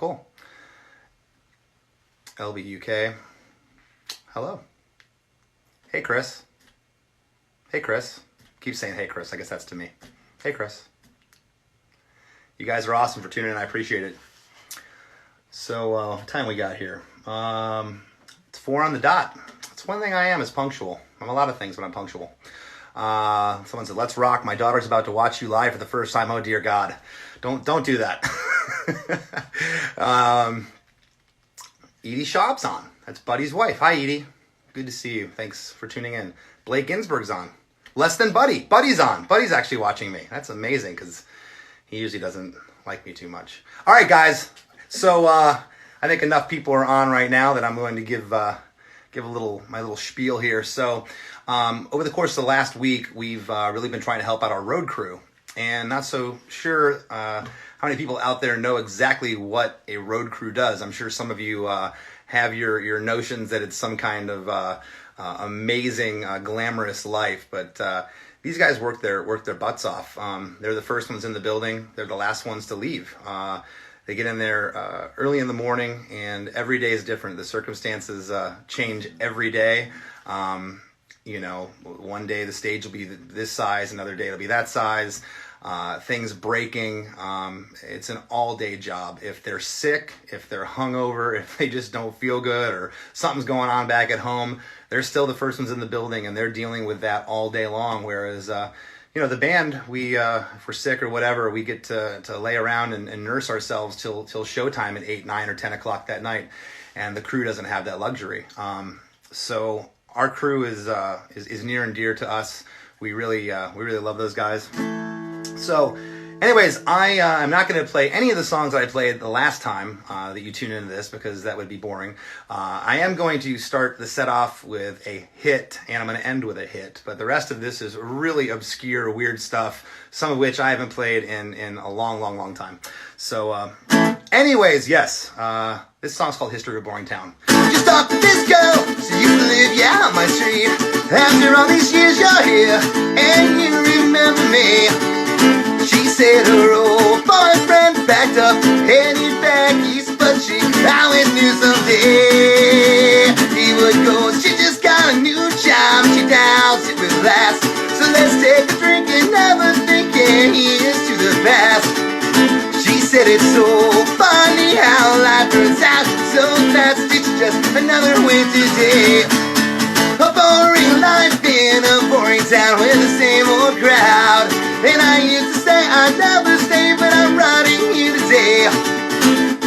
Cool. LBUK. Hello. Hey, Chris. Hey, Chris. Keep saying, hey, Chris. I guess that's to me. Hey, Chris. You guys are awesome for tuning in. I appreciate it. So, what time we got here? It's 4 on the dot. It's one thing I am is punctual. I'm a lot of things, but I'm punctual. Someone said, let's rock. My daughter's about to watch you live for the first time. Oh, dear God. Don't do that. Edie Schaub's on. That's Buddy's wife. Hi, Edie. Good to see you. Thanks for tuning in. Blake Ginsburg's on. Less than Buddy. Buddy's on. Buddy's actually watching me. That's amazing because he usually doesn't like me too much. All right, guys. So I think enough people are on right now that I'm going to give my little spiel here. So over the course of the last week, we've really been trying to help out our road crew. And not so sure how many people out there know exactly what a road crew does. I'm sure some of you have your notions that it's some kind of amazing, glamorous life, but these guys work their butts off. They're the first ones in the building. They're the last ones to leave. They get in there early in the morning, and every day is different. The circumstances change every day. One day the stage will be this size, another day it'll be that size. Things breaking. It's an all-day job. If they're sick, if they're hungover, if they just don't feel good, or something's going on back at home, they're still the first ones in the building, and they're dealing with that all day long. Whereas, the band, if we're sick or whatever, we get to lay around and nurse ourselves till showtime at 8, 9, or 10 o'clock that night, and the crew doesn't have that luxury. So our crew is near and dear to us. We really love those guys. So, anyways, I'm not going to play any of the songs that I played the last time that you tune into this because that would be boring. I am going to start the set off with a hit, and I'm going to end with a hit. But the rest of this is really obscure, weird stuff, some of which I haven't played in a long, long, long time. So, anyways, yes, this song's called History of a Boring Town. Just talked to this girl, she used to live, on my street. After all these years, you're here, and you remember me. She said her old boyfriend packed up, headed back east, but she always knew someday he would go. She just got a new job, she downs it with glass. So let's take a drink and never thinking here's to the past. She said it's so funny how life turns out so fast. It's just another winter day. A boring life in a boring town with the same old crowd. And I used to say I'd never stay, but I'm riding here today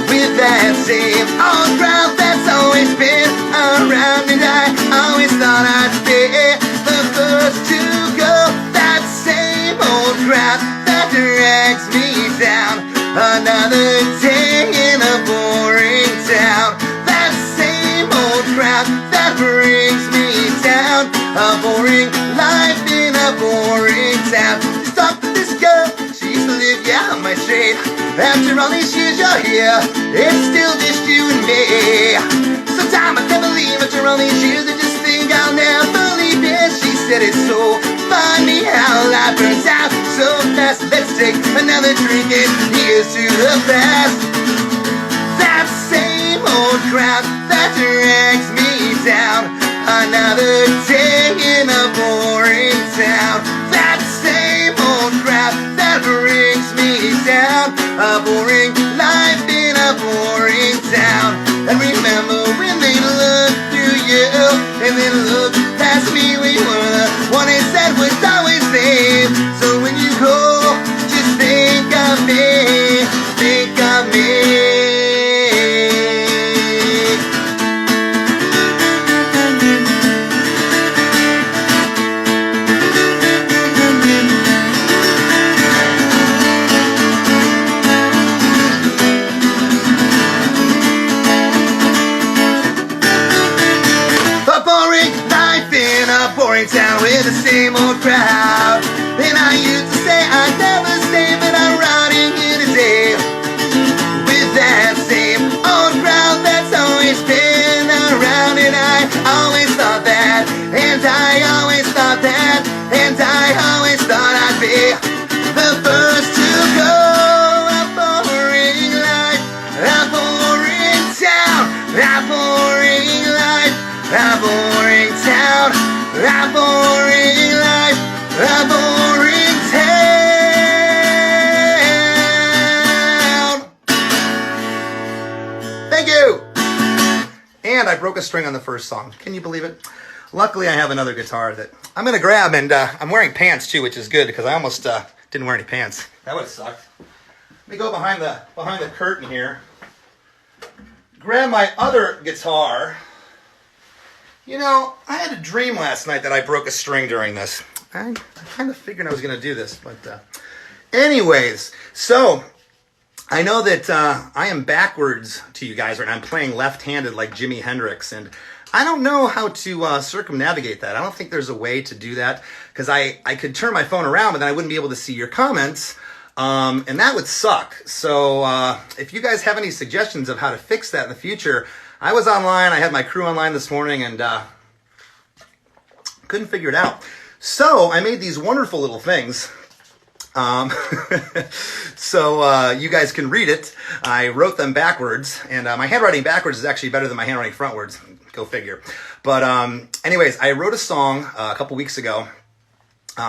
with that same old crowd that's always been around. And I always thought I'd be the first to go. That same old crowd that drags me down. Another day in a boring town. That same old crowd that brings me down. A boring life in a boring town. Just talk to this girl, she used to live, on my street. After all these years you're here, it's still just you and me. Sometimes I can't believe after all these years I just think I'll never leave it. She said it's so funny how life turns out so fast. Let's take another drink and here's to the past. That same old crowd that drags me down. Another day in a boring town. That same old crowd that brings me down. A boring life in a boring town. And remember when they looked through you and then looked past me, we were the one they said was always safe. So when you go, just think of me, think of me. Town with the same old crowd. And I used to say I'd never stay, but I'm riding here today with that same old crowd that's always been around. And I always thought that, and I always thought that, and I always thought I'd be the first to go. A boring life, a boring a boring life, a boring town. Thank you. And I broke a string on the first song. Can you believe it? Luckily, I have another guitar that I'm going to grab, and I'm wearing pants too, which is good because I almost didn't wear any pants. That would have sucked. Let me go behind the curtain here. Grab my other guitar. You know, I had a dream last night that I broke a string during this. I kind of figured I was going to do this, but anyways, so I know that I am backwards to you guys right now. I'm playing left-handed like Jimi Hendrix, and I don't know how to circumnavigate that. I don't think there's a way to do that because I could turn my phone around, but then I wouldn't be able to see your comments, and that would suck. So if you guys have any suggestions of how to fix that in the future, I was online. I had my crew online this morning and couldn't figure it out. So I made these wonderful little things. So you guys can read it. I wrote them backwards, and my handwriting backwards is actually better than my handwriting frontwards. Go figure. But anyways, I wrote a song a couple weeks ago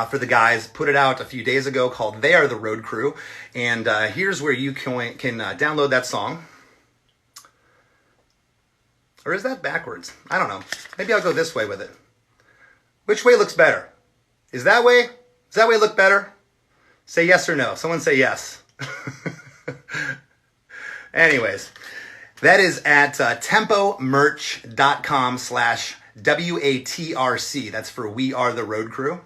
for the guys, put it out a few days ago called They Are the Road Crew. And here's where you can download that song. Or is that backwards? I don't know. Maybe I'll go this way with it. Which way looks better? Is that way? Does that way look better? Say yes or no. Someone say yes. Anyways, that is at tempomerch.com/WATRC. That's for We Are the Road Crew.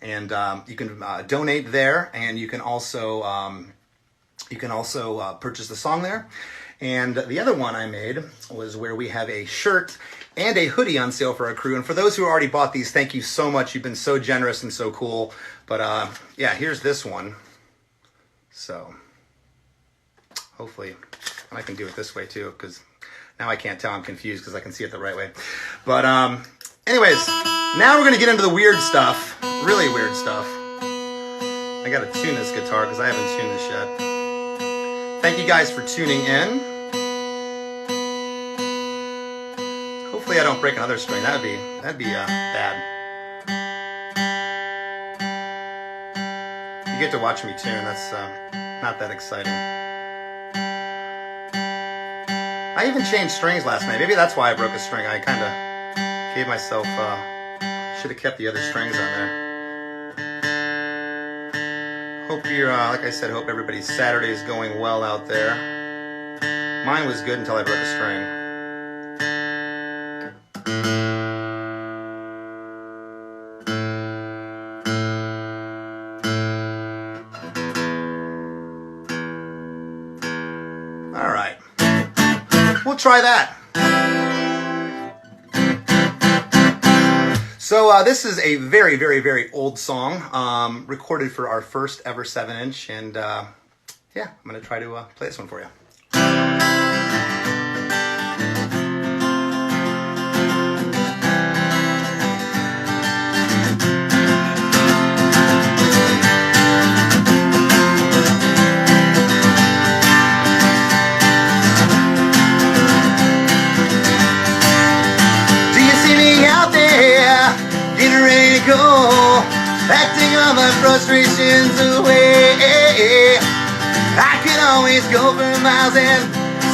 And you can donate there, and you can also purchase the song there. And the other one I made was where we have a shirt and a hoodie on sale for our crew. And for those who already bought these, thank you so much. You've been so generous and so cool. But yeah, here's this one. So hopefully I can do it this way too, because now I can't tell. I'm confused because I can see it the right way. But anyways, now we're going to get into the weird stuff. Really weird stuff. I got to tune this guitar because I haven't tuned this yet. Thank you guys for tuning in. Hopefully I don't break another string. That'd be bad. You get to watch me tune. That's not that exciting. I even changed strings last night. Maybe that's why I broke a string. I kind of gave myself, should have kept the other strings on there. Hope you're, like I said, hope everybody's Saturday is going well out there. Mine was good until I broke a string. All right. We'll try that. So this is a very, very, very old song, recorded for our first ever 7-inch, and yeah, I'm going to try to play this one for you. Go, acting all my frustrations away. I could always go for miles and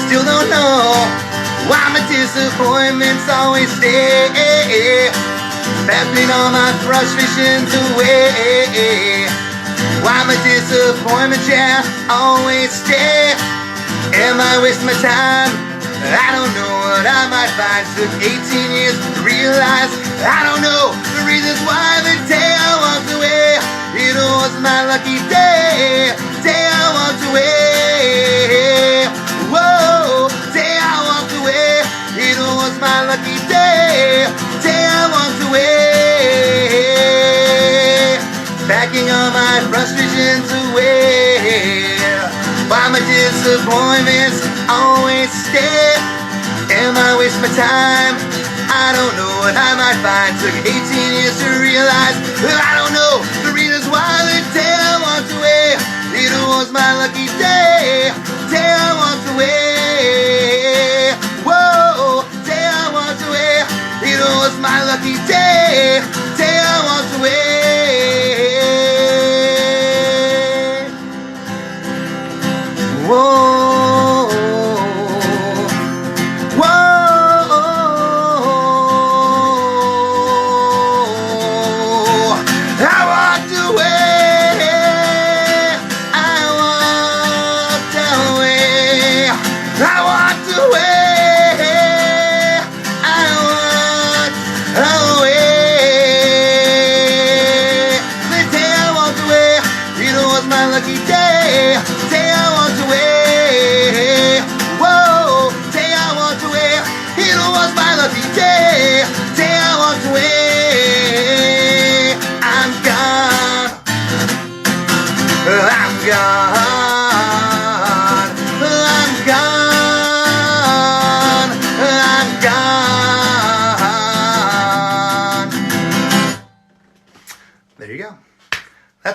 still don't know why my disappointments always stay. Acting all my frustrations away. Why my disappointments, yeah, always stay. Am I wasting my time? I don't know what I might find. Took 18 years to realize I don't know the reasons why the day I walked away. It was my lucky day. Day I walked away. Whoa, day I walked away. It was my lucky day. Day I walked away. Packing all my frustrations away. Why my disappointments always stay. Am I wasting my time? I don't know what I might find. Took 18 years to realize I don't know the reasons why the day I walked away. It was my lucky day. Day I walked away. Whoa, day I walked away. It was my lucky day.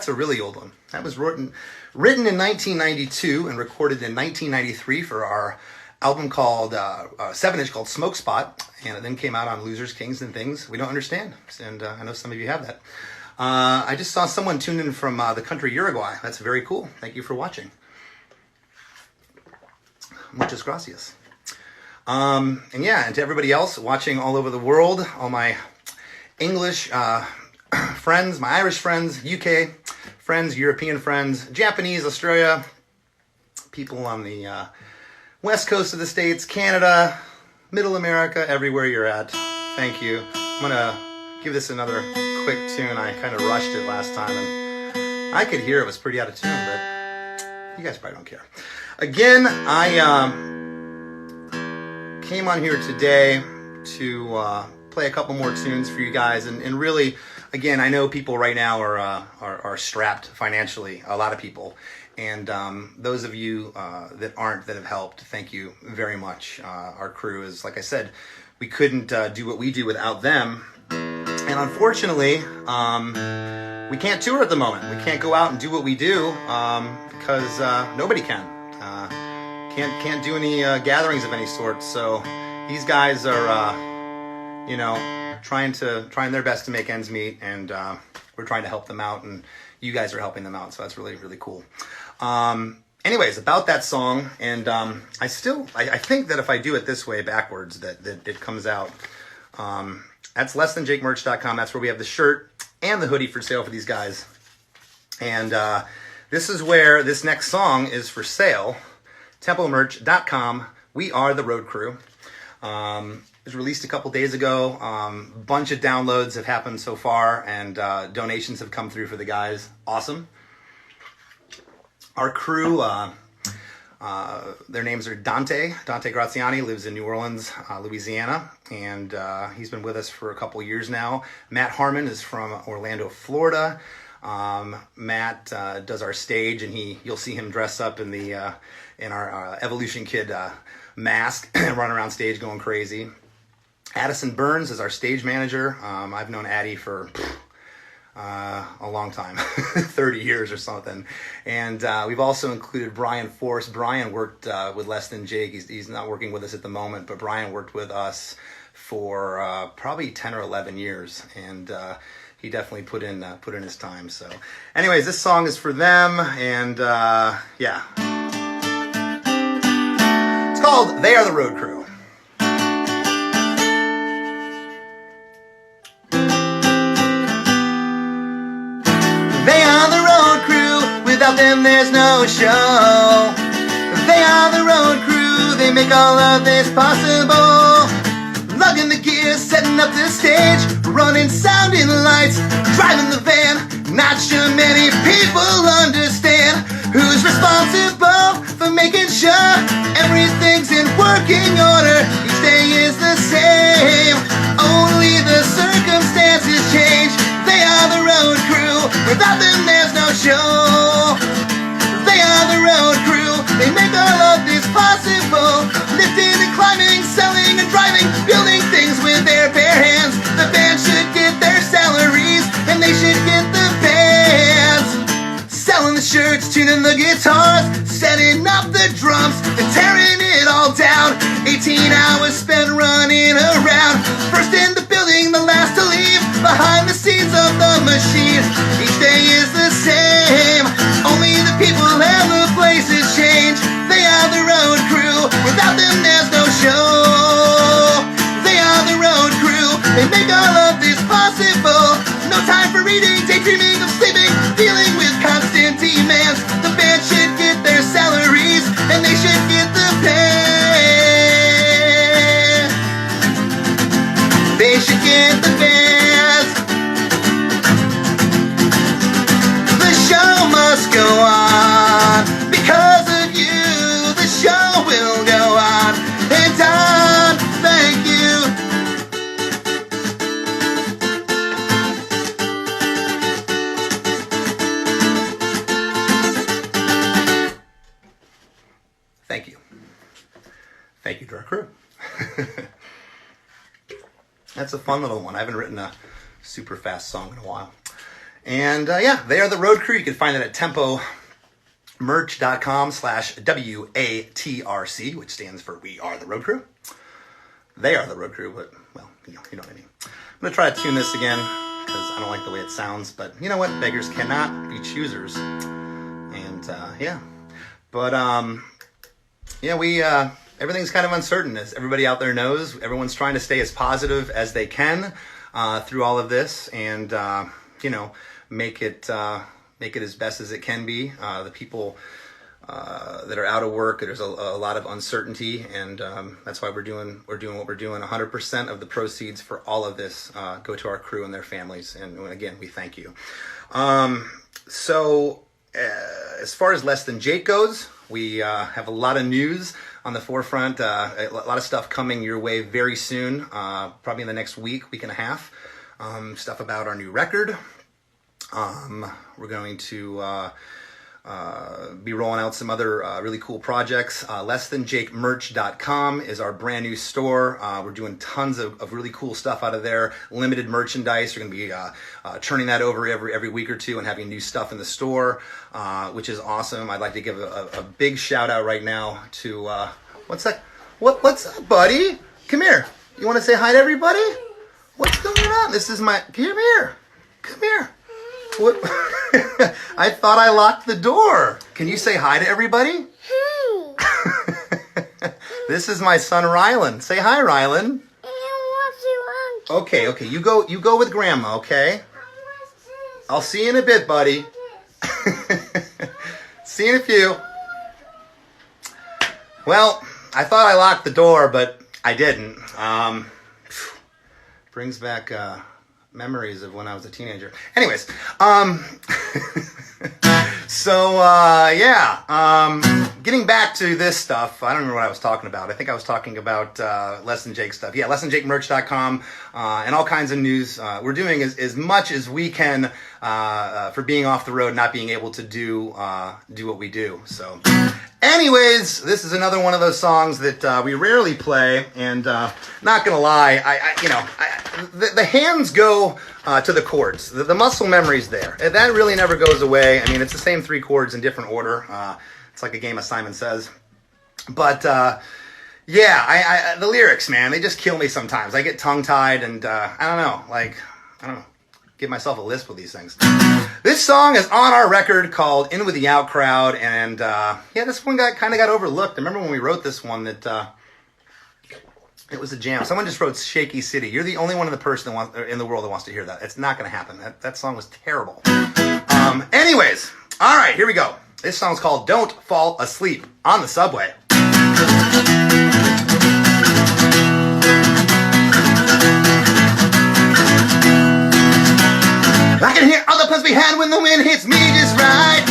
that's a really old one. That was written in 1992 and recorded in 1993 for our album called 7-inch called Smoke Spot, and it then came out on Losers, Kings, and Things We Don't Understand. And I know some of you have that. I just saw someone tune in from the country Uruguay. That's very cool. Thank you for watching. Muchas gracias. And to everybody else watching all over the world, all my English friends, my Irish friends, UK friends, European friends, Japanese, Australia, people on the west coast of the States, Canada, Middle America, everywhere you're at. Thank you. I'm going to give this another quick tune. I kind of rushed it last time, and I could hear it was pretty out of tune, but you guys probably don't care. Again, I came on here today to play a couple more tunes for you guys, and really, again, I know people right now are strapped financially, a lot of people. And those of you that have helped, thank you very much. Our crew is, like I said, we couldn't do what we do without them. And unfortunately, we can't tour at the moment. We can't go out and do what we do because nobody can. Can't do any gatherings of any sort. So these guys are, trying their best to make ends meet, and we're trying to help them out, and you guys are helping them out. So that's really, really cool. Anyways, about that song, and I think that if I do it this way backwards, that it comes out. That's lessthanjakemerch.com. That's where we have the shirt and the hoodie for sale for these guys. And this is where this next song is for sale. Tempomerch.com. We are the Road Crew. It was released a couple days ago. Bunch of downloads have happened so far, and donations have come through for the guys. Awesome. Our crew, their names are Dante Graziani, lives in New Orleans, Louisiana, and he's been with us for a couple years now. Matt Harmon is from Orlando, Florida. Matt does our stage, and you'll see him dress up in our Evolution Kid mask and run around stage going crazy. Addison Burns is our stage manager. I've known Addie for a long time, 30 years or something. And we've also included Brian Force. Brian worked with Less Than Jake. He's not working with us at the moment, but Brian worked with us for probably 10 or 11 years. And he definitely put in his time. So anyways, this song is for them. And it's called They Are the Road Crew. Without them there's no show. They are the road crew, they make all of this possible. Lugging the gear, setting up the stage, running sound and lights, driving the van. Not sure many people understand who's responsible for making sure everything's in working order. Each day is the same, only the circumstances change. They are the road crew, without them there's no show. They are the road crew, they make all of this possible. Lifting and climbing, selling and driving, building things with their bare hands. The band should get their salaries, and they should get the bands. Selling the shirts, tuning the guitars, setting up the drums, and tearing it all down. 18 hours spent running around. First in the building, the last to leave, behind the scenes of the machine. Each day is the same, only the people and the places change. They are the road crew, without them there's no show. They are the road crew, they make all of this possible. No time for reading, daydreaming of sleeping, dealing with constant demands. The band should get their salaries, and they should get the pay. They should get the bands. The show must go on. Because of you, the show will go on and on. Thank you. Thank you. Thank you to our crew. That's a fun little one. I haven't written a super fast song in a while. And yeah, they are the Road Crew. You can find it at tempomerch.com/WATRC, which stands for We Are the Road Crew. They are the Road Crew, but, well, you know what I mean. I'm going to try to tune this again because I don't like the way it sounds. But you know what? Beggars cannot be choosers. And yeah. But yeah, we everything's kind of uncertain, as everybody out there knows. Everyone's trying to stay as positive as they can through all of this, and you know, make it as best as it can be. The people that are out of work, there's a lot of uncertainty, and that's why we're doing what we're doing. 100% of the proceeds for all of this go to our crew and their families, and again, we thank you. So as far as Less Than Jake goes, we have a lot of news on the forefront, a lot of stuff coming your way very soon, probably in the next week and a half. Stuff about our new record. We're going to be rolling out some other really cool projects. LessThanJakeMerch.com is our brand new store. We're doing tons of really cool stuff out of there. Limited merchandise. We're going to be turning that over every week or two and having new stuff in the store, which is awesome. I'd like to give a big shout out right now to what's that? What's up, buddy? Come here. You want to say hi to everybody? What's going on? This is my. Come here. Come here. What? I thought I locked the door. Can you say hi to everybody? This is my son Rylan. Say hi, Rylan. Okay. You go with Grandma, okay? I'll see you in a bit, buddy. See you in a few. Well, I thought I locked the door, but I didn't. Brings back memories of when I was a teenager. Anyways, so yeah, getting back to this stuff, I don't remember what I was talking about. I think I was talking about Less Than Jake stuff. Yeah, LessThanJakeMerch.com, and all kinds of news. We're doing as much as we can for being off the road, not being able to do what we do. So anyways, this is another one of those songs that we rarely play, and not gonna lie, the hands go to the chords. The muscle memory's there. That really never goes away. I mean, it's the same 3 chords in different order. It's like a game of Simon Says. But yeah, the lyrics, man, they just kill me sometimes. I get tongue-tied, and I don't know, give myself a lisp with these things. This song is on our record called In With The Out Crowd, and yeah, this one kind of got overlooked. I remember when we wrote this one that it was a jam. Someone just wrote Shaky City. You're the only one in the world that wants to hear that. It's not going to happen. That song was terrible. Anyways, all right, here we go. This song's called Don't Fall Asleep on the Subway. I can hear all the plans we had when the wind hits me just right.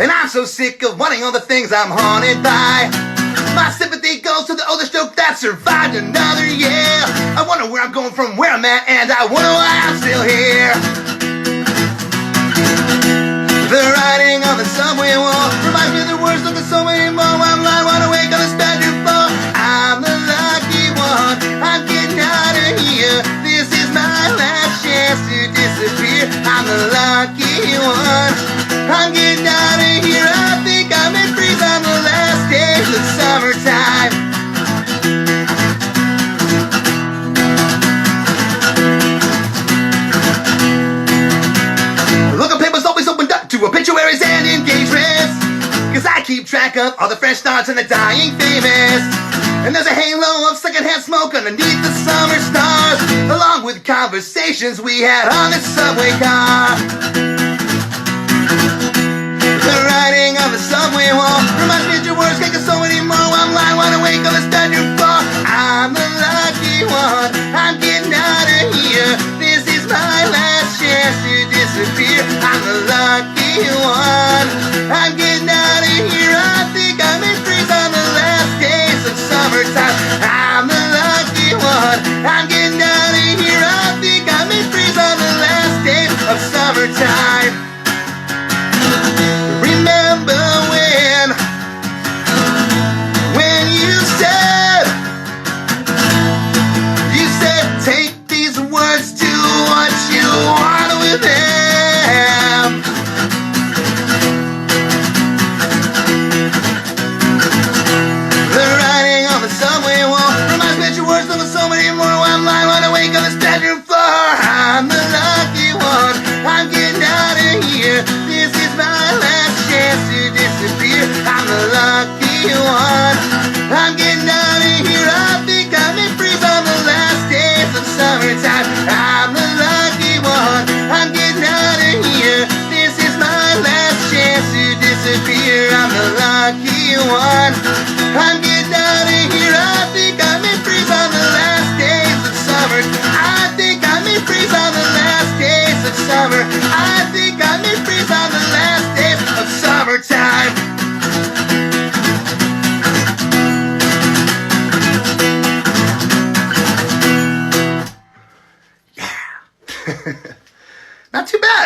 And I'm so sick of wanting all the things I'm haunted by. My sympathy goes to the older stroke that survived another year. I wonder where I'm going from where I'm at, and I wonder why I'm still here. The writing on the subway wall reminds me of the words of the so many more. I'm lying wide awake on this bedroom floor. I'm the lucky one. I'm getting out of here. This is my last chance to disappear. I'm the lucky one. I'm getting out of here. I think I'm in freeze on the last days of summertime. Local papers always opened up to obituaries and engagements, 'cause I keep track of all the fresh starts and the dying famous. And there's a halo of secondhand smoke underneath the summer stars, along with conversations we had on the subway car. The writing on the subway wall reminds me of your words, can't console anymore. I'm lying wide awake on this bedroom floor. I'm the lucky one. I'm getting out of here. This is my last chance to disappear. I'm the lucky one. I'm getting out of here. I think I'm in freeze on the last days of summertime. I'm the lucky one. I'm getting out of here. I think I'm in freeze on the last days of summertime. Remember when you said take these words to what you want with it.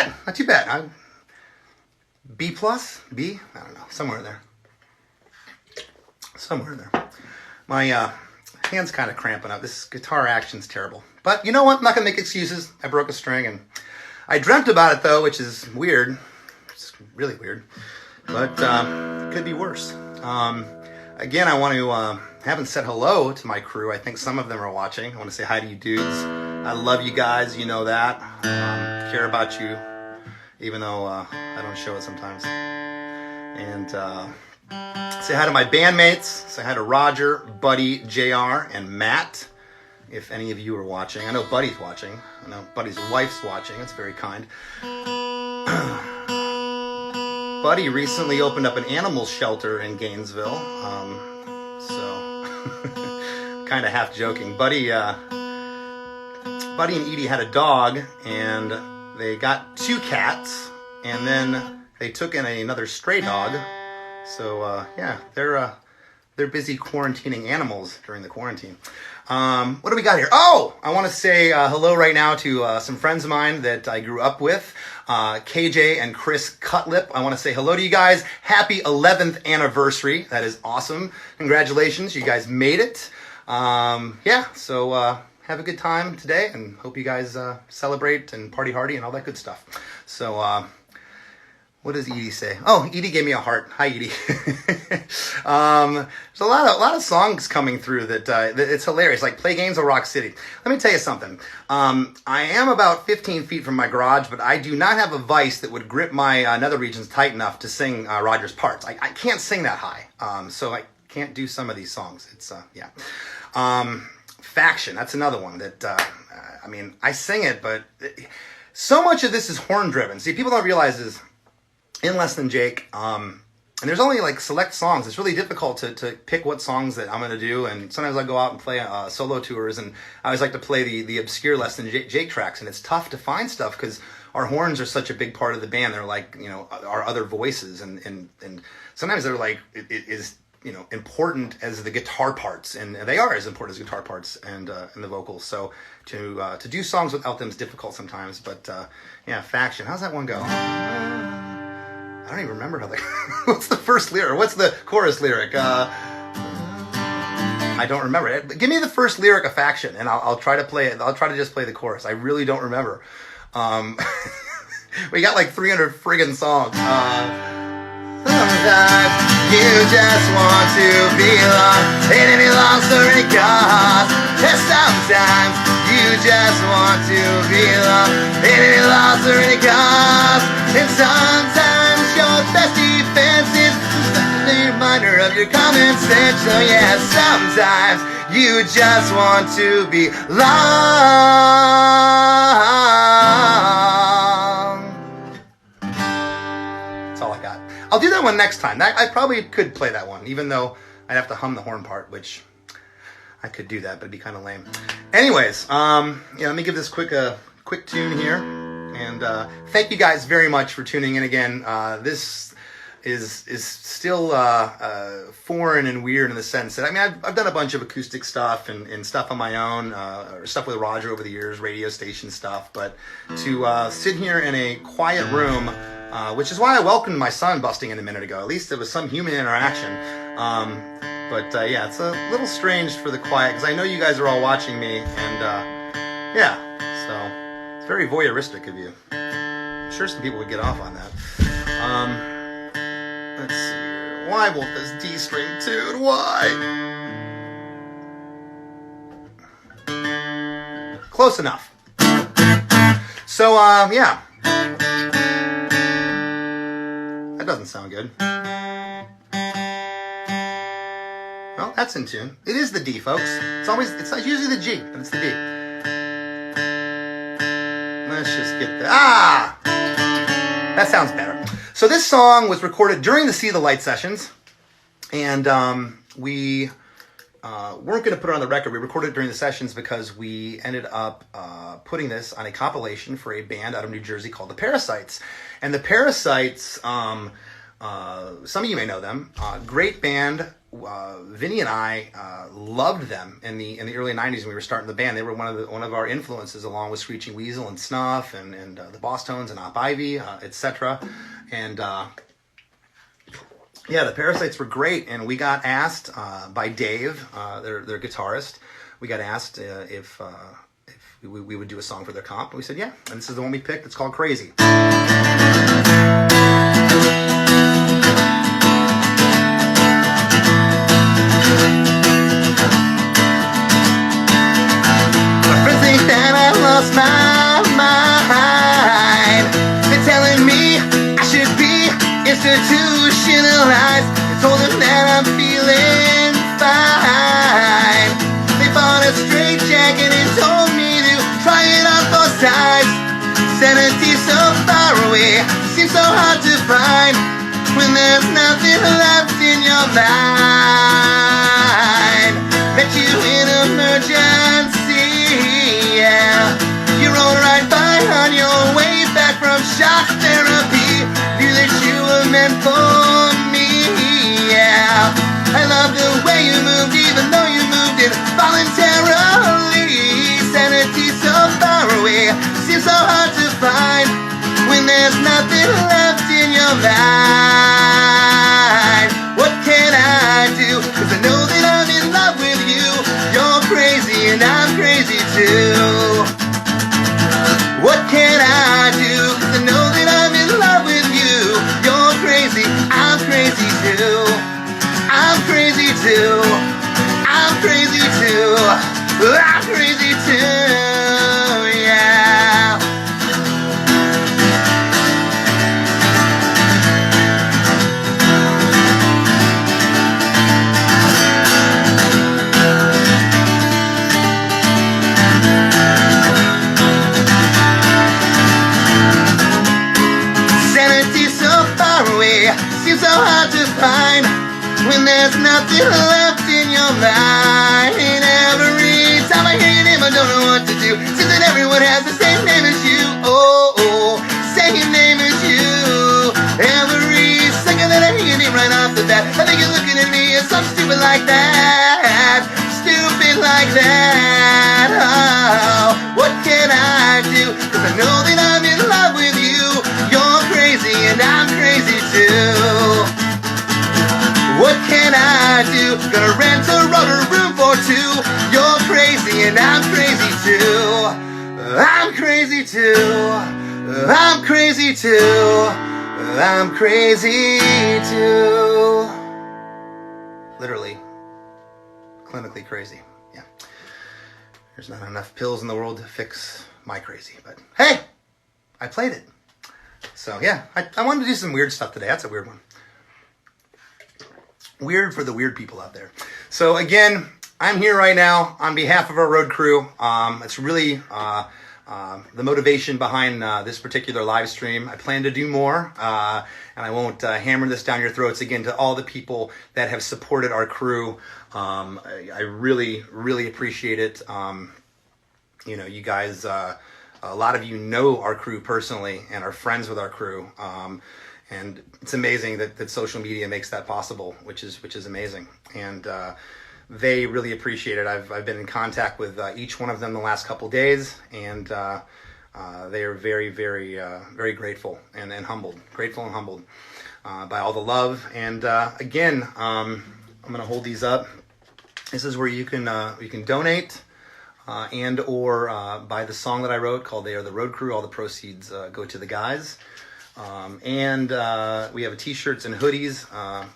bad. Not too bad. B plus? B? I don't know. Somewhere in there. Somewhere in there. My hand's kind of cramping up. This guitar action's terrible. But you know what? I'm not going to make excuses. I broke a string, and I dreamt about it, though, which is weird. It's really weird. But it could be worse. Again, I want to... haven't said hello to my crew. I think some of them are watching. I want to say hi to you dudes. I love you guys. You know that. Care about you, even though I don't show it sometimes. And say hi to my bandmates. Say hi to Roger, Buddy, JR, and Matt. If any of you are watching. I know Buddy's watching. I know Buddy's wife's watching. That's very kind. Buddy recently opened up an animal shelter in Gainesville. Kind of half joking. Buddy and Edie had a dog, and they got 2 cats, and then they took in another stray dog. So yeah, they're busy quarantining animals during the quarantine. What do we got here? Oh, I want to say hello right now to some friends of mine that I grew up with, KJ and Chris Cutlip. I want to say hello to you guys. Happy 11th anniversary. That is awesome. Congratulations. You guys made it. Yeah, so have a good time today, and hope you guys celebrate and party hardy and all that good stuff. So what does Edie say? Oh, Edie gave me a heart. Hi, Edie. There's a lot of songs coming through that it's hilarious. Like Play Games of Rock City. Let me tell you something. I am about 15 feet from my garage, but I do not have a vice that would grip my nether regions tight enough to sing Roger's parts. I can't sing that high, so I can't do some of these songs. It's yeah. Faction. That's another one that I mean, I sing it, but so much of this is horn driven. See, people don't realize is in Less Than Jake, and there's only like select songs. It's really difficult to pick what songs that I'm going to do, and sometimes I go out and play solo tours, and I always like to play the obscure Less Than Jake tracks, and it's tough to find stuff because our horns are such a big part of the band. They're like, you know, our other voices, and sometimes they're like, it is, you know, important as the guitar parts, and they are as important as guitar parts and the vocals. So to do songs without them is difficult sometimes. But yeah, Faction. How's that one go? I don't even remember how the what's the first lyric? What's the chorus lyric? I don't remember it. Give me the first lyric of Faction, and I'll try to play it. I'll try to just play the chorus. I really don't remember. We got like 300 friggin' songs. Sometimes you just want to belong in any loss or any cause. And sometimes you just want to belong in any loss or any cause. And sometimes your best defense is a reminder of your common sense. So yeah, sometimes you just want to belong. That's all I got. I'll do that one next time. I probably could play that one, even though I'd have to hum the horn part, which I could do that, but it'd be kind of lame. Anyways, yeah, let me give this quick tune here, and thank you guys very much for tuning in again. This is still foreign and weird in the sense that, I mean, I've done a bunch of acoustic stuff and stuff on my own, or stuff with Roger over the years, radio station stuff, but to sit here in a quiet room, which is why I welcomed my son busting in a minute ago. At least there was some human interaction. But yeah, it's a little strange for the quiet, because I know you guys are all watching me, and yeah, so it's very voyeuristic of you. I'm sure some people would get off on that. Let's see here. Why won't this D string tune? Why? Close enough. So, yeah. That doesn't sound good. Well, that's in tune. It is the D, folks. It's usually the G, but it's the D. Let's just get the, that sounds better. So this song was recorded during the See the Light sessions, and we weren't going to put it on the record. We recorded it during the sessions because we ended up putting this on a compilation for a band out of New Jersey called the Parasites. And the Parasites, some of you may know them, great band, Vinny and I loved them in the early '90s when we were starting the band. They were one of our influences, along with Screeching Weasel and Snuff and the Boss Tones and Op Ivy, etc. And yeah, the Parasites were great, and we got asked by Dave, their guitarist. We got asked if we would do a song for their comp, and we said yeah. And this is the one we picked. It's called Crazy. Lost my mind. They're telling me I should be institutionalized. I told them that I'm feeling fine. They bought a straight jacket and told me to try it on for size. Sanity so far away, seems so hard to find when there's nothing left in your mind. Met you in emergency, yeah. You rolled right by on your way back from shock therapy. Knew that you were meant for me, yeah. I love the way you moved, even though you moved involuntarily. Sanity so far away, seems so hard to find when there's nothing left in your life. What can I do? 'Cause I know that I'm in love with you. You're crazy and I'm crazy too. What can I do? 'Cause I know that I'm in love with you. You're crazy, I'm crazy too. I'm crazy too. I'm crazy too. I'm crazy too, yeah. Seems so hard to find when there's nothing left in your mind. Every time I hear your name, I don't know what to do. Seems that everyone has the same name as you. Oh, same name as you. Every second that I hear your name right off the bat, I think you're looking at me as something stupid like that. Stupid like that. Oh, what can I do? 'Cause I know that I'm in love with you. You're crazy and I'm crazy too. What can I do? Gonna rent a rotor room for two. You're crazy and I'm crazy too. I'm crazy too. I'm crazy too. I'm crazy too. Literally, clinically crazy. Yeah. There's not enough pills in the world to fix my crazy, but hey, I played it. So yeah, I wanted to do some weird stuff today. That's a weird one. Weird for the weird people out there. So again, I'm here right now on behalf of our road crew. It's really the motivation behind this particular live stream. I plan to do more, and I won't hammer this down your throats again to all the people that have supported our crew. I really, really appreciate it. You know, you guys, a lot of you know our crew personally and are friends with our crew. And it's amazing that social media makes that possible, which is amazing. And they really appreciate it. I've been in contact with each one of them the last couple days, and they are very, very, very grateful and humbled. Grateful and humbled by all the love. And again, I'm going to hold these up. This is where you can donate and or buy the song that I wrote called "They Are the Road Crew." All the proceeds go to the guys. And we have t-shirts and hoodies.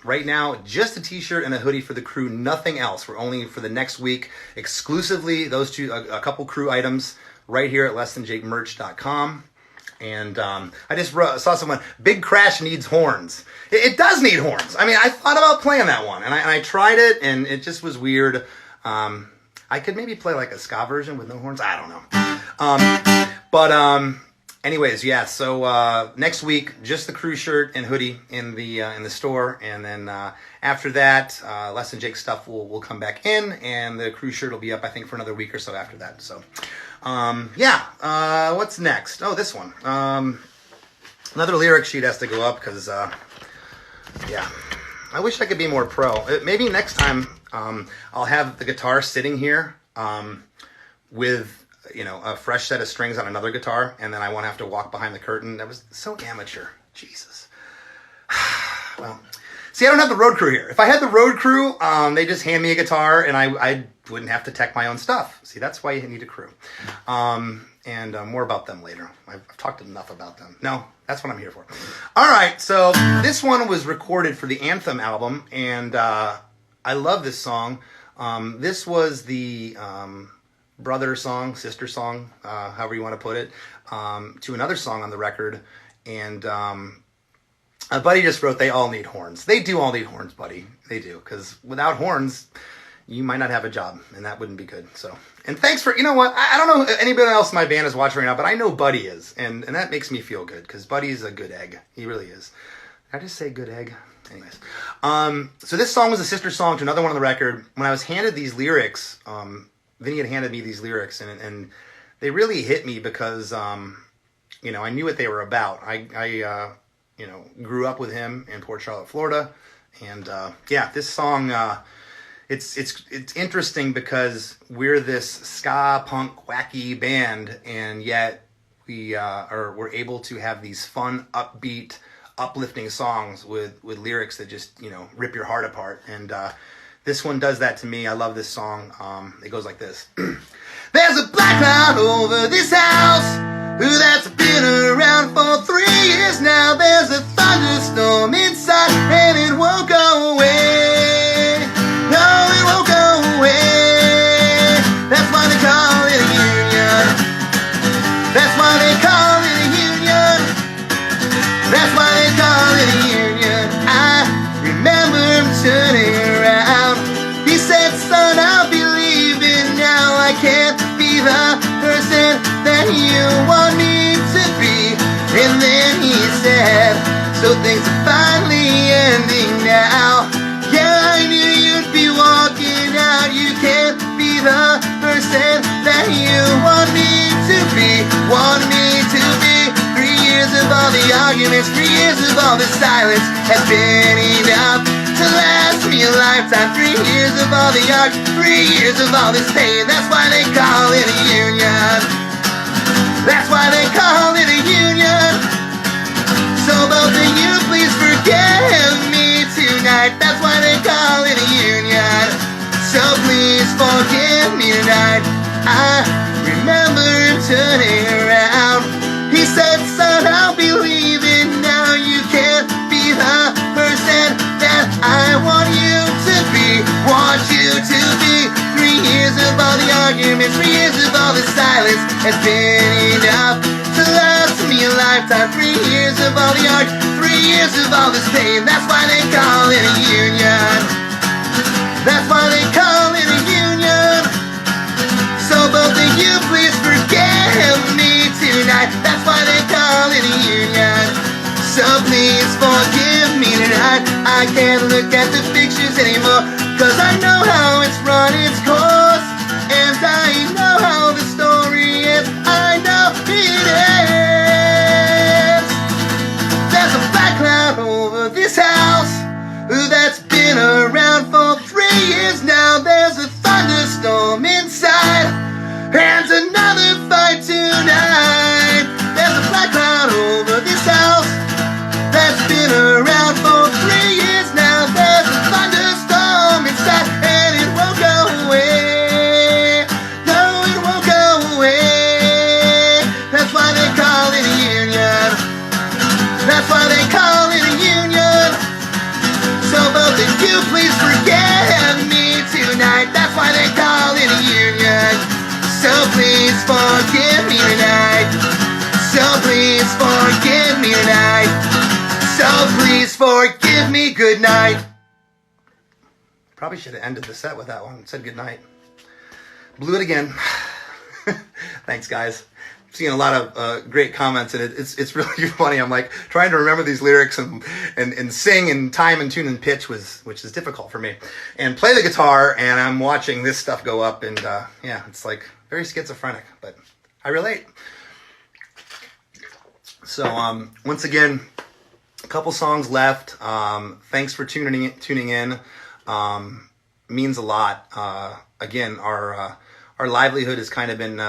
Right now, just a t-shirt and a hoodie for the crew, nothing else. We're only for the next week, exclusively those two, a couple crew items right here at lessthanjakemerch.com. And I just saw someone, Big Crash needs horns. It does need horns. I mean, I thought about playing that one, and I tried it, and it just was weird. I could maybe play like a ska version with no horns. I don't know. Anyways, yeah, so next week, just the crew shirt and hoodie in the store, and then after that, Less Than Jake stuff will come back in, and the crew shirt will be up, I think, for another week or so after that. So, what's next? Oh, this one. Another lyric sheet has to go up, because, yeah, I wish I could be more pro. Maybe next time I'll have the guitar sitting here with, you know, a fresh set of strings on another guitar, and then I won't have to walk behind the curtain. That was so amateur. Jesus. Well, see, I don't have the road crew here. If I had the road crew, they just hand me a guitar, and I wouldn't have to tech my own stuff. See, that's why you need a crew. And more about them later. I've talked enough about them. No, that's what I'm here for. All right, so this one was recorded for the Anthem album, and I love this song. This was the brother song, sister song, however you want to put it, to another song on the record. And Buddy just wrote, they all need horns. They do all need horns, Buddy. They do, because without horns, you might not have a job, and that wouldn't be good. So, and thanks for, you know what, I don't know if anybody else in my band is watching right now, but I know Buddy is, and that makes me feel good, because Buddy's a good egg. He really is. Did I just say good egg? Anyways. So this song was a sister song to another one on the record. When I was handed these lyrics, Vinny had handed me these lyrics, and they really hit me because, you know, I knew what they were about. I you know, grew up with him in Port Charlotte, Florida, and yeah, this song, it's interesting because we're this ska punk wacky band, and yet we're able to have these fun, upbeat, uplifting songs with lyrics that just, you know, rip your heart apart. And this one does that to me. I love this song. It goes like this. There's a black cloud over this house that's been around for 3 years now. There's a thunderstorm inside and it won't go away. No, it won't go away. That's why they call it a union. That's why they call it a union. That's why they call it a union. I remember him turning around. He said, son, I'll be leaving now. I can't be the person that you want me to be. And then he said, so things are finally ending now. Yeah, I knew you'd be walking out. You can't be the person that you want me to be. Want me to be. 3 years of all the arguments, 3 years of all the silence has been enough to last me a lifetime. 3 years of all the art, 3 years of all this pain. That's why they call it a union. That's why they call it a union. So both of you please forgive me tonight. That's why they call it a union. So please forgive me tonight. I remember him turning around. He said, son, I'll be leaving now. You can't be the person that I want you to be. Want you to be. 3 years of all the arguments, 3 years of all the silence has been enough to last me a lifetime. 3 years of all the art, 3 years of all this pain. That's why they call it a union. That's why they call it a union. So both of you please forgive me tonight. That's why they call it a union. So please forgive me tonight. I can't look at the pictures anymore, 'cause I know how it's run its course, and I know how the story ends. I know it ends. There's a black cloud over this house that's been around for 3 years now. There's a thunderstorm inside and another fight tonight. There's a black cloud over this house that's been around for 3 years now. There's a thunderstorm inside and it won't go away. No, it won't go away. That's why they call it a union. That's why they call it a union. So both of you please forgive me tonight. That's why they call it a union. So please forgive me tonight. So please forgive me tonight. So please forgive me. Good night. Probably should have ended the set with that one. It said good night. Blew it again. Thanks, guys. Seeing a lot of great comments, and it's really funny. I'm like trying to remember these lyrics and sing in time and tune and pitch, which is difficult for me, and play the guitar, and I'm watching this stuff go up, and yeah, it's like very schizophrenic, but I relate. So once again, a couple songs left. Thanks for tuning in. Means a lot. Again, our livelihood has kind of been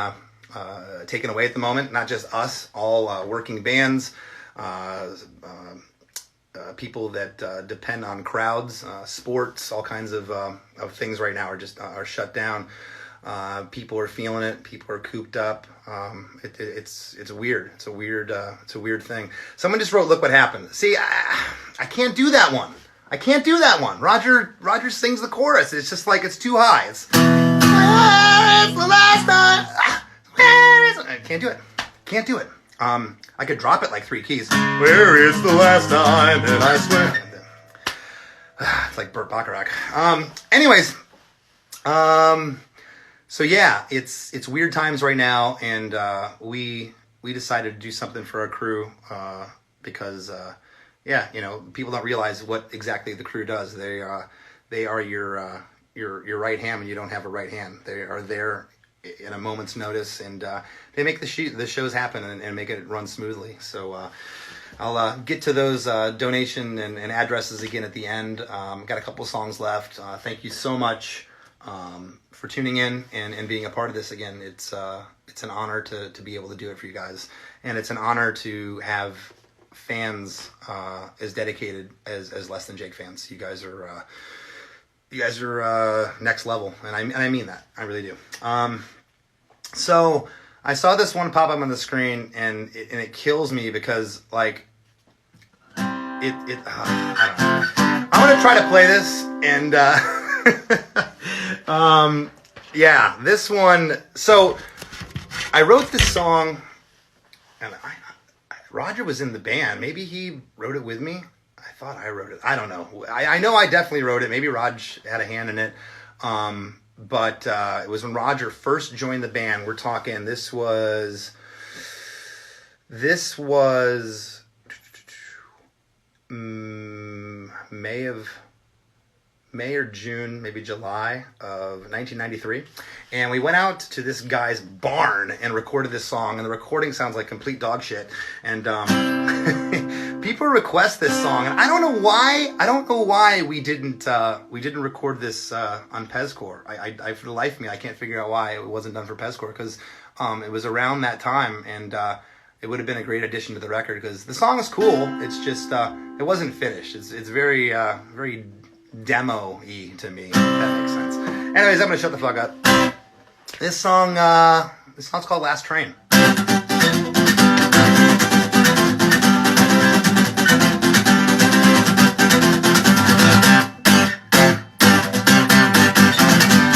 taken away at the moment. Not just us, all working bands, people that depend on crowds, sports, all kinds of things right now are shut down. People are feeling it. People are cooped up. It's weird. It's a weird thing. Someone just wrote, "Look what happened." See, I can't do that one. I can't do that one. Roger sings the chorus. It's just like it's too high. It's the last time. I can't do it. Can't do it. I could drop it like 3 keys. Where is the last time? And I swear. It's like Burt Bacharach. Anyways. So yeah, it's weird times right now, and we decided to do something for our crew because yeah, people don't realize what exactly the crew does. They are your right hand when you don't have a right hand. They are there in a moment's notice, and they make the shows happen and make it run smoothly. So I'll get to those donation and addresses again at the end. Got a couple songs left. Thank you so much for tuning in and being a part of this again. It's an honor to be able to do it for you guys, and it's an honor to have fans as dedicated as Less Than Jake fans. You guys are next level, and I mean that. I really do. So I saw this one pop up on the screen, and it kills me because like I don't know. I'm gonna try to play this, and yeah, this one. So I wrote this song, and Roger was in the band. Maybe he wrote it with me. I thought I wrote it. I don't know. I know I definitely wrote it. Maybe Raj had a hand in it. But it was when Roger first joined the band. We're talking, this was May or June, maybe July of 1993. And we went out to this guy's barn and recorded this song. And the recording sounds like complete dog shit. And people request this song. And I don't know why we didn't record this on Pezcore. I for the life of me, I can't figure out why it wasn't done for Pezcore. Because it was around that time. And it would have been a great addition to the record. Because the song is cool. It's just, it wasn't finished. It's very, very demo-y to me, if that makes sense. Anyways, I'm gonna shut the fuck up. This song's called Last Train.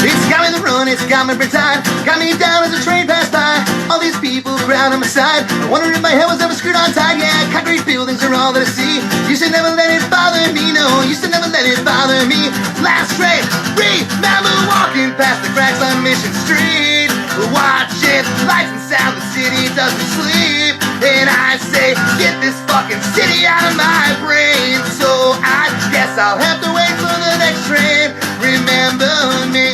It's got me the run, it's got me every time. Got me down as the train passed by. All these people crowd on my side. I wonder if my head was ever screwed on tight. Yeah, concrete buildings are all that I see. You should never let it bother me, no. You should never let it bother me. Last train, remember walking past the cracks on Mission Street. Watching lights and sound, the city doesn't sleep. And I say, get this fucking city out of my brain. So I guess I'll have to wait for the next train. Remember me.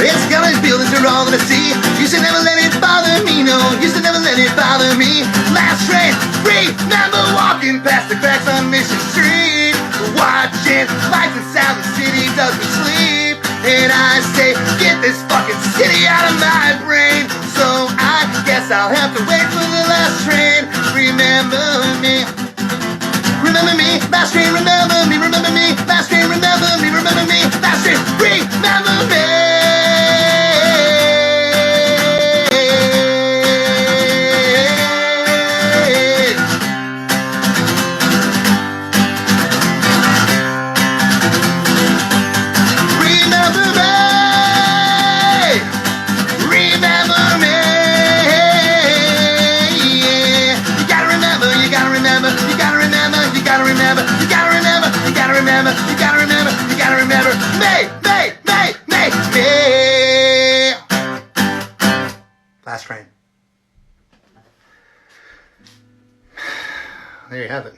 It's got these buildings are all that I see. You should never let it bother me, no. You should never let it bother me. Last train, remember walking past the cracks on Mission Street. Watching lights and sound, the city doesn't sleep. And I say, get this fucking city out of my brain. So I guess I'll have to wait for the last train. Remember me. Remember me, last train, remember me, remember me, last train, remember me, remember me, last train, remember me. You gotta remember, me. Last train. There you have it.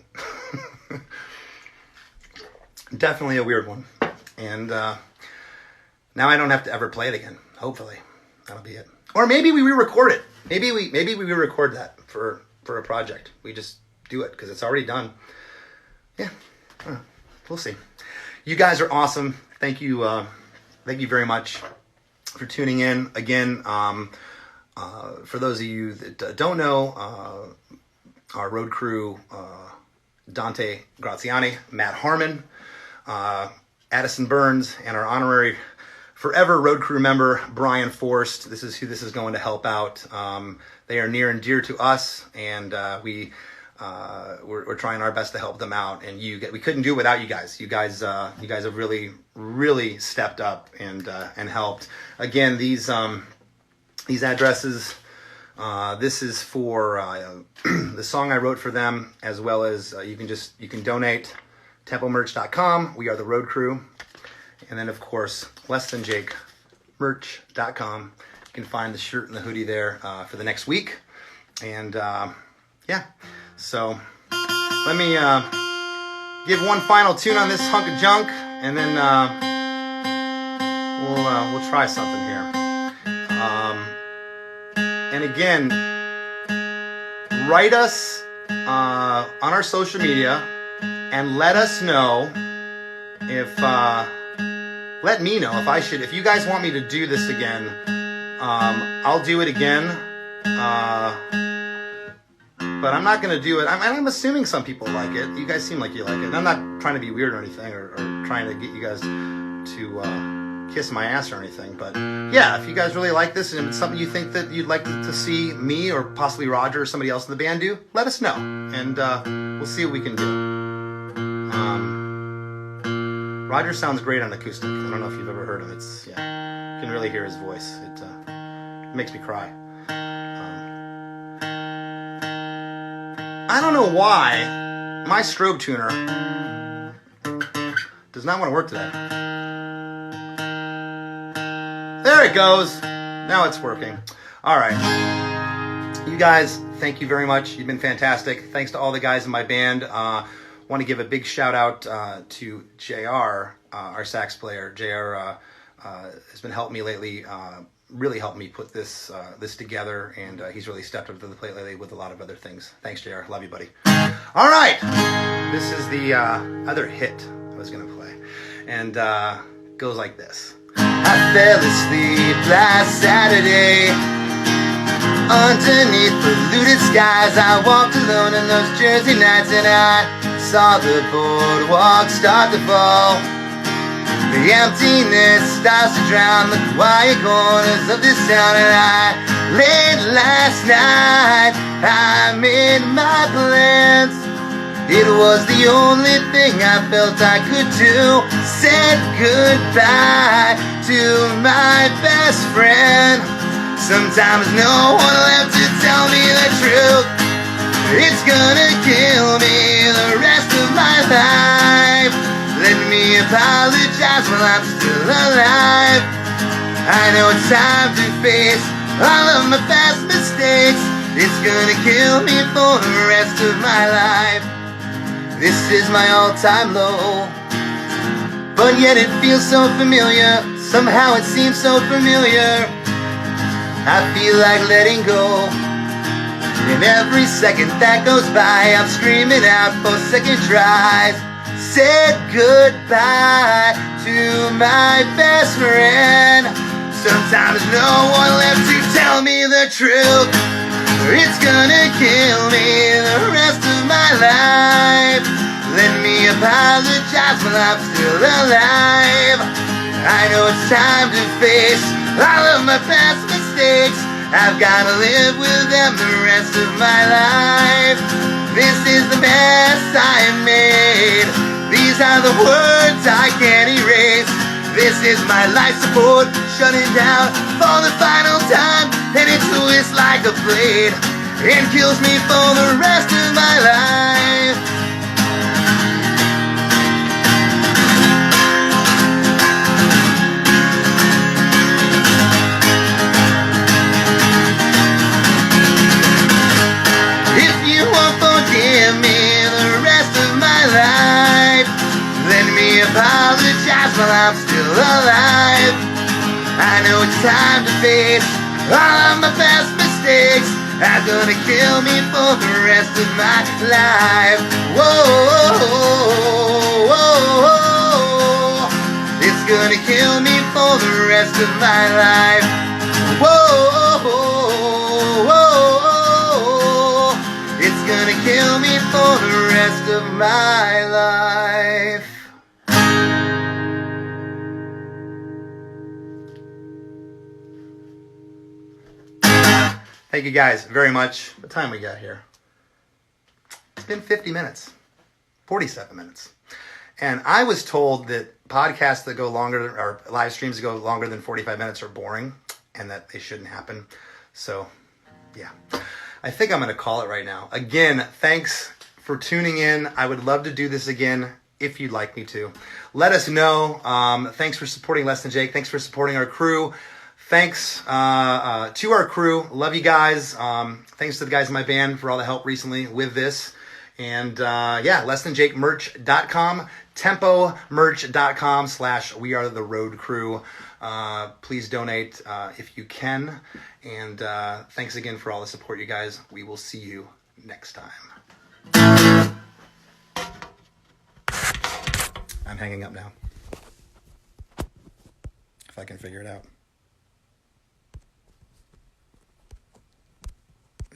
Definitely a weird one. And now I don't have to ever play it again. Hopefully. That'll be it. Or maybe we re-record it. Maybe we re-record that for a project. We just do it because it's already done. Yeah, we'll see. You guys are awesome. Thank you very much for tuning in. Again, for those of you that don't know, our road crew, Dante Graziani, Matt Harmon, Addison Burns, and our honorary forever road crew member, Brian Forst. This is who this is going to help out. They are near and dear to us, and we're trying our best to help them out. And we couldn't do it without you guys. You guys have really stepped up and helped. Again, these addresses. This is for the song I wrote for them, as well as you can donate. TempleMerch.com. We are the road crew. And then, of course, LessThanJakeMerch.com. You can find the shirt and the hoodie there for the next week. And, yeah. So, let me give one final tune on this hunk of junk. And then we'll try something here. And again, write us on our social media and let us know if... let me know if you guys want me to do this again. I'll do it again. But I'm not going to do it. I'm assuming some people like it. You guys seem like you like it. And I'm not trying to be weird or anything, or trying to get you guys to kiss my ass or anything. But yeah, if you guys really like this and it's something you think that you'd like to see me or possibly Roger or somebody else in the band do, let us know. And we'll see what we can do. Roger sounds great on acoustic. I don't know if you've ever heard him. You can really hear his voice. It makes me cry. I don't know why my strobe tuner does not want to work today. There it goes. Now it's working. All right. You guys, thank you very much. You've been fantastic. Thanks to all the guys in my band. Want to give a big shout out to JR, our sax player. JR has been helping me lately, really helped me put this together, and he's really stepped up to the plate lately with a lot of other things. Thanks, JR. Love you, buddy. All right. This is the other hit I was going to play, and goes like this. I fell asleep last Saturday underneath polluted skies. I walked alone in those Jersey nights, and I saw the boardwalk start to fall. The emptiness starts to drown the quiet corners of this town. And I late last night, I made my plans. It was the only thing I felt I could do. Said goodbye to my best friend. Sometimes no one left to tell me the truth. It's gonna kill me the rest of my life. Let me apologize while I'm still alive. I know it's time to face all of my past mistakes. It's gonna kill me for the rest of my life. This is my all-time low, but yet it feels so familiar. Somehow it seems so familiar. I feel like letting go. And every second that goes by, I'm screaming out for second tries. Said goodbye to my best friend. Sometimes no one left to tell me the truth. It's gonna kill me the rest of my life. Let me apologize while I'm still alive. I know it's time to face all of my past mistakes. I've gotta live with them the rest of my life. This is the mess I made. These are the words I can't erase. This is my life support shutting down for the final time. And it twists like a blade and kills me for the rest of my life. If you won't forgive me the rest of my life, let me apologize while I'm still alive. I know it's time to face All of my past mistakes are gonna kill me for the rest of my life. Whoa, whoa, whoa. It's gonna kill me for the rest of my life. Whoa, whoa, whoa. It's gonna kill me for the rest of my life. Thank you guys very much. What time we got here? It's been 50 minutes, 47 minutes. And I was told that podcasts that go longer, or live streams that go longer than 45 minutes are boring and that they shouldn't happen. So, yeah. I think I'm going to call it right now. Again, thanks for tuning in. I would love to do this again if you'd like me to. Let us know. Thanks for supporting Less Than Jake. Thanks for supporting our crew. Thanks to our crew. Love you guys. Thanks to the guys in my band for all the help recently with this. And yeah, lessthanjakemerch.com, tempomerch.com/wearetheroadcrew. Please donate if you can. And thanks again for all the support, you guys. We will see you next time. I'm hanging up now. If I can figure it out.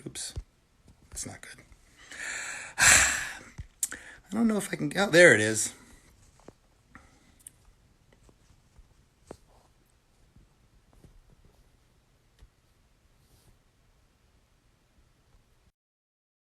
Oops, that's not good. I don't know if I can, oh, there it is.